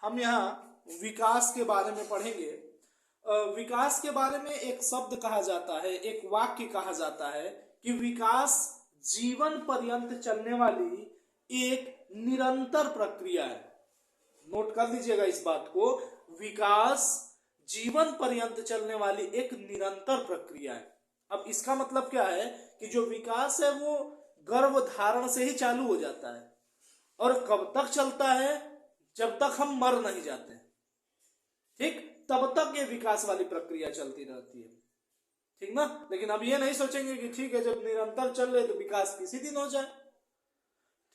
हम यहाँ विकास के बारे में पढ़ेंगे। विकास के बारे में एक शब्द कहा जाता है, एक वाक्य कहा जाता है कि विकास जीवन पर्यंत चलने वाली एक निरंतर प्रक्रिया है। नोट कर लीजिएगा इस बात को, विकास जीवन पर्यंत चलने वाली एक निरंतर प्रक्रिया है। अब इसका मतलब क्या है कि जो विकास है वो गर्भ धारण से ही चालू हो जाता है और कब तक चलता है, जब तक हम मर नहीं जाते, ठीक, तब तक ये विकास वाली प्रक्रिया चलती रहती है, ठीक ना। लेकिन अब ये नहीं सोचेंगे कि ठीक है जब निरंतर चल रहे तो विकास किसी दिन हो जाए,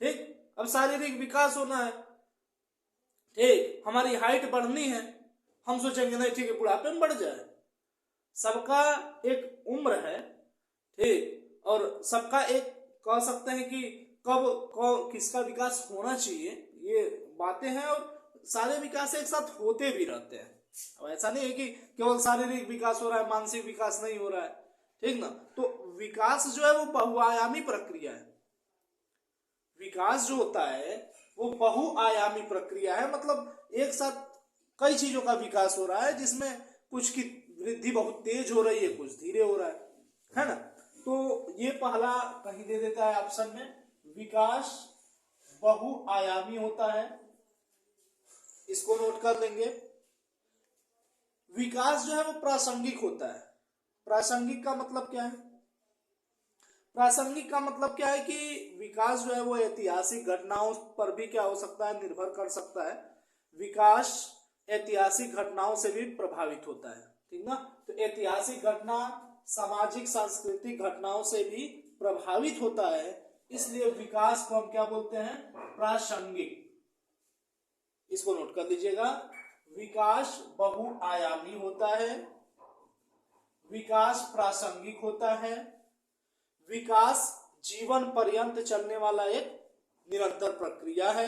ठीक। अब शारीरिक विकास होना है, ठीक, हमारी हाइट बढ़नी है, हम सोचेंगे नहीं ठीक है बुढ़ापे में बढ़ जाए। सबका एक उम्र है, ठीक, और सबका एक कह सकते हैं कि कब किसका विकास होना चाहिए, ये बातें हैं और सारे विकास एक साथ होते भी रहते हैं। अब ऐसा नहीं है कि केवल शारीरिक विकास हो रहा है, मानसिक विकास नहीं हो रहा है, ठीक ना। तो विकास जो है वो बहुआयामी प्रक्रिया है। विकास जो होता है वो बहुआयामी प्रक्रिया है, मतलब एक साथ कई चीजों का विकास हो रहा है, जिसमें कुछ की वृद्धि बहुत तेज हो रही है, कुछ धीरे हो रहा है ना। तो ये पहला कहीं दे देता है ऑप्शन में, विकास बहुआयामी होता है, इसको नोट कर लेंगे। विकास जो है वो प्रासंगिक होता है। प्रासंगिक का मतलब क्या है? प्रासंगिक का मतलब क्या है कि विकास जो है वो ऐतिहासिक घटनाओं पर भी क्या हो सकता है, निर्भर कर सकता है। विकास ऐतिहासिक घटनाओं से भी प्रभावित होता है, ठीक ना। तो ऐतिहासिक घटना सामाजिक सांस्कृतिक घटनाओं से भी प्रभावित होता है, इसलिए विकास को हम क्या बोलते हैं, प्रासंगिक। इसको नोट कर लीजिएगा, विकास बहुआयामी होता है, विकास प्रासंगिक होता है, विकास जीवन पर्यंत चलने वाला एक निरंतर प्रक्रिया है,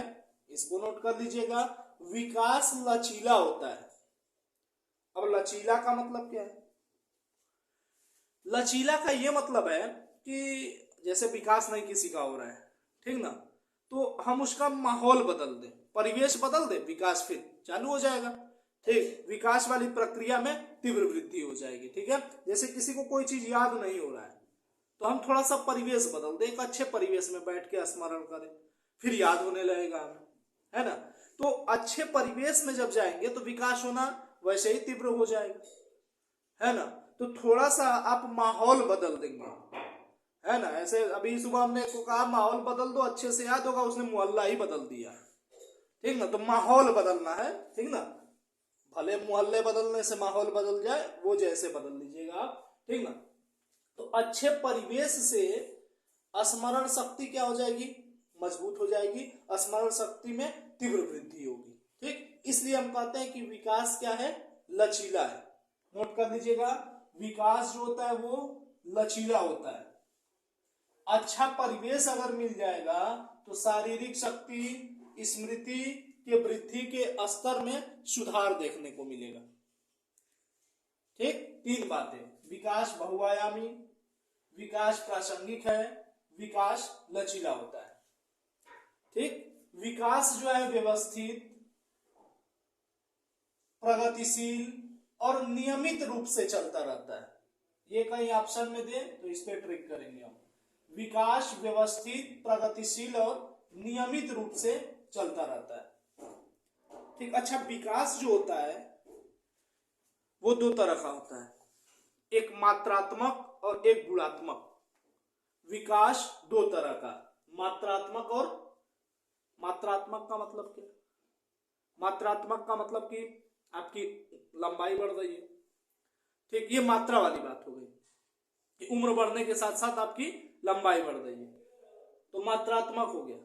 इसको नोट कर लीजिएगा। विकास लचीला होता है। अब लचीला का मतलब क्या है? लचीला का ये मतलब है कि जैसे विकास नहीं किसी का हो रहा है, ठीक ना, तो हम उसका माहौल बदल दें, परिवेश बदल दे, विकास फिर चालू हो जाएगा, ठीक। विकास वाली प्रक्रिया में तीव्र वृद्धि हो जाएगी, ठीक है। जैसे किसी को कोई चीज याद नहीं हो रहा है तो हम थोड़ा सा परिवेश बदल दें, एक अच्छे परिवेश में बैठ के स्मरण करें, फिर याद होने लगेगा हमें, है ना। तो अच्छे परिवेश में जब जाएंगे तो विकास होना वैसे ही तीव्र हो जाएगा, है ना। तो थोड़ा सा आप माहौल बदल देंगे, है ना। ऐसे अभी सुबह हमने को कहा माहौल बदल दो, अच्छे से याद होगा, उसने मोहल्ला ही बदल दिया, ठीक ना। तो माहौल बदलना है, ठीक ना। भले मोहल्ले बदलने से माहौल बदल जाए, वो जैसे बदल लीजिएगा आप, ठीक ना। तो अच्छे परिवेश से स्मरण शक्ति क्या हो जाएगी, मजबूत हो जाएगी, स्मरण शक्ति में तीव्र वृद्धि होगी, ठीक। इसलिए हम कहते हैं कि विकास क्या है, लचीला है। नोट कर लीजिएगा, विकास जो होता है वो लचीला होता है। अच्छा परिवेश अगर मिल जाएगा तो शारीरिक शक्ति, स्मृति के वृद्धि के स्तर में सुधार देखने को मिलेगा, ठीक। तीन बातें, विकास बहुआयामी, विकास प्रासंगिक है, विकास लचीला होता है, ठीक। विकास जो है व्यवस्थित, प्रगतिशील और नियमित रूप से चलता रहता है। ये कहीं ऑप्शन में दे तो इस पे ट्रिक करेंगे हम। विकास व्यवस्थित, प्रगतिशील और नियमित रूप से चलता रहता है, ठीक। अच्छा, विकास जो होता है वो दो तरह का होता है, एक मात्रात्मक और एक गुणात्मक। विकास दो तरह का, मात्रात्मक और, मात्रात्मक का मतलब क्या? मात्रात्मक का मतलब कि आपकी लंबाई बढ़ रही है, ठीक, ये मात्रा वाली बात हो गई कि उम्र बढ़ने के साथ साथ आपकी लंबाई बढ़ रही है, तो मात्रात्मक हो गया।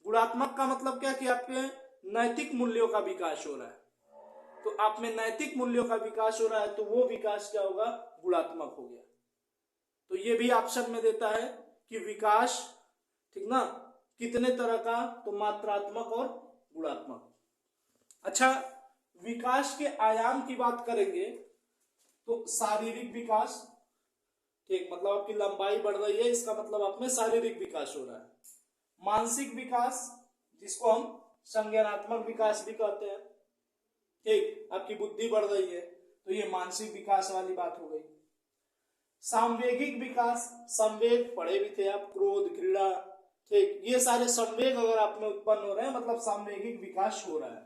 गुणात्मक का मतलब क्या कि आपके नैतिक मूल्यों का विकास हो रहा है, तो आप में नैतिक मूल्यों का विकास हो रहा है, तो वो विकास क्या होगा, गुणात्मक हो गया। तो ये भी ऑप्शन में देता है कि विकास, ठीक ना, कितने तरह का, तो मात्रात्मक और गुणात्मक। अच्छा, विकास के आयाम की बात करेंगे तो शारीरिक विकास, ठीक, मतलब आपकी लंबाई बढ़ रही है, इसका मतलब आप में शारीरिक विकास हो रहा है। मानसिक विकास, जिसको हम संज्ञानात्मक विकास भी कहते हैं। ठीक, आपकी बुद्धि बढ़ रही है तो ये मानसिक विकास वाली बात हो गई। सांवेगिक विकास, संवेग पढ़े भी थे आप, क्रोध, घृणा, ठीक, ये सारे संवेग अगर आप में उत्पन्न हो रहे हैं मतलब सांवेगिक विकास हो रहा है।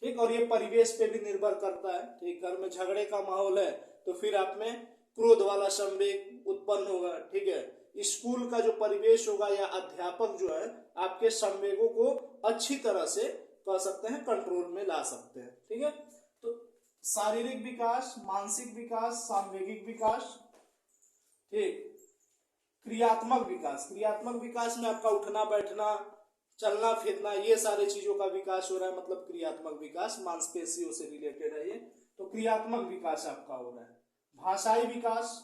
ठीक, और ये परिवेश पे भी निर्भर करता है। ठीक, घर में झगड़े का माहौल है तो फिर आप में क्रोध वाला संवेग उत्पन्न होगा। ठीक है, स्कूल का जो परिवेश होगा या अध्यापक जो है आपके संवेगों को अच्छी तरह से कह सकते हैं कंट्रोल में ला सकते हैं। ठीक है, तो शारीरिक विकास, मानसिक विकास, सांवेगिक विकास, ठीक, क्रियात्मक विकास। क्रियात्मक विकास में आपका उठना बैठना, चलना फिरना, ये सारे चीजों का विकास हो रहा है, मतलब क्रियात्मक विकास मांसपेशियों से रिलेटेड है ये, तो क्रियात्मक विकास आपका हो रहा है। भाषाई विकास,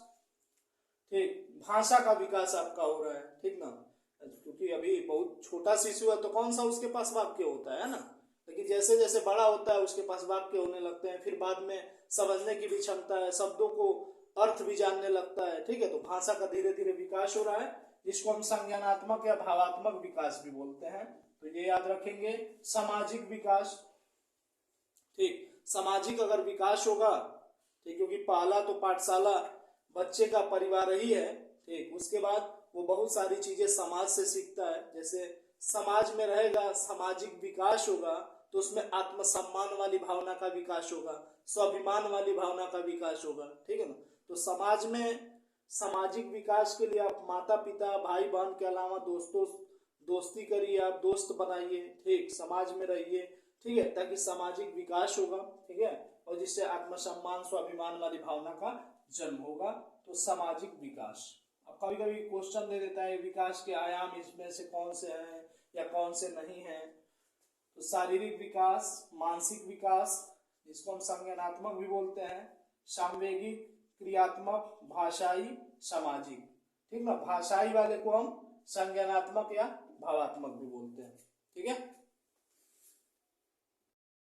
ठीक, भाषा का विकास आपका हो रहा है। ठीक ना, क्योंकि अभी बहुत छोटा शिशु है तो कौन सा उसके पास वाक्य होता है ना, लेकिन जैसे जैसे बड़ा होता है उसके पास वाक्य होने लगते हैं, फिर बाद में समझने की भी क्षमता है, शब्दों को अर्थ भी जानने लगता है। ठीक है, तो भाषा का धीरे धीरे विकास हो रहा है, जिसको हम संज्ञानात्मक या भावात्मक विकास भी बोलते हैं, तो ये याद रखेंगे। सामाजिक विकास, ठीक, सामाजिक अगर विकास होगा, ठीक, क्योंकि पहला तो पाठशाला बच्चे का परिवार ही है। ठीक, उसके बाद वो बहुत सारी चीजें समाज से सीखता है, जैसे समाज में रहेगा, सामाजिक विकास होगा तो उसमें आत्मसम्मान वाली भावना का विकास होगा, स्वाभिमान वाली भावना का विकास होगा। ठीक है ना, तो समाज में सामाजिक विकास के लिए आप माता पिता भाई बहन के अलावा दोस्ती करिए, आप दोस्त बनाइए, ठीक, समाज में रहिए। ठीक है, ताकि सामाजिक विकास होगा। ठीक है, और जिससे आत्मसम्मान स्वाभिमान वाली भावना का जन्म होगा, तो सामाजिक विकास। अब कभी कभी क्वेश्चन दे देता है विकास के आयाम इसमें से कौन से हैं या कौन से नहीं हैं, तो शारीरिक विकास, मानसिक विकास जिसको हम संज्ञानात्मक भी बोलते हैं, सांवेगिक, क्रियात्मक, भाषाई, सामाजिक। ठीक ना, भाषाई वाले को हम संज्ञानात्मक या भावात्मक भी बोलते हैं। ठीक है।